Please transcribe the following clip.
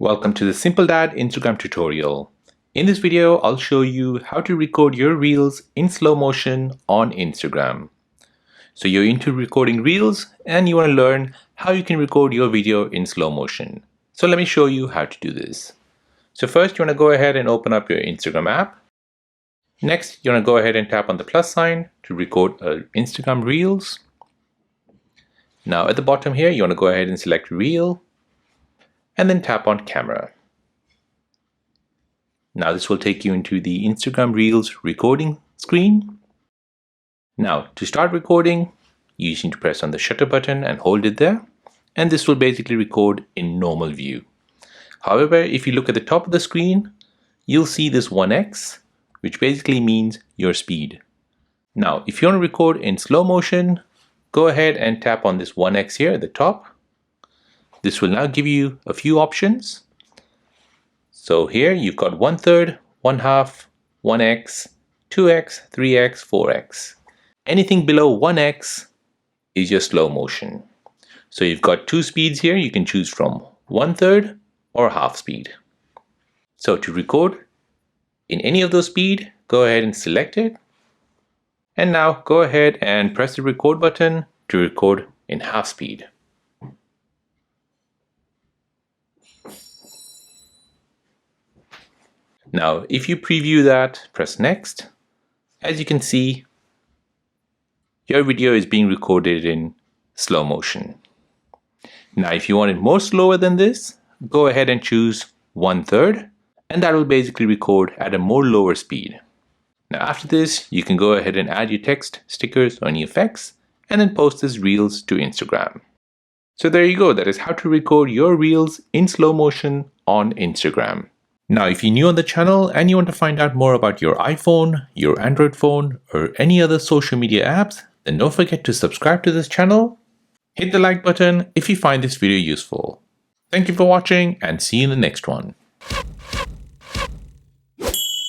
Welcome to the Simple Dad Instagram tutorial. In this video, I'll show you how to record your reels in slow motion on Instagram. So you're into recording reels and you want to learn how you can record your video in slow motion. So let me show you how to do this. So first you want to go ahead and open up your Instagram app. Next, you want to go ahead and tap on the plus sign to record Instagram Reels. Now at the bottom here, you want to go ahead and select Reel and then tap on Camera. Now this will take you into the Instagram Reels recording screen. Now to start recording, you just need to press on the shutter button and hold it there, and this will basically record in normal view. However, if you look at the top of the screen, you'll see this 1x, which basically means your speed. Now if you want to record in slow motion, go ahead and tap on this 1x here at the top. This will now give you a few options. So here you've got 1/3, 1/2, 1x, 2x, 3x, 4x. Anything below 1x is your slow motion. So you've got two speeds here. You can choose from 1/3 or half speed. So to record in any of those speed, go ahead and select it. And now go ahead and press the record button to record in half speed. Now, if you preview that, press next. As you can see, your video is being recorded in slow motion. Now, if you want it more slower than this, go ahead and choose 1/3, and that will basically record at a more lower speed. Now, after this, you can go ahead and add your text, stickers, or any effects, and then post this Reels to Instagram. So there you go. That is how to record your Reels in slow motion on Instagram. Now, if you're new on the channel and you want to find out more about your iPhone, your Android phone, or any other social media apps, then don't forget to subscribe to this channel. Hit the like button if you find this video useful. Thank you for watching and see you in the next one.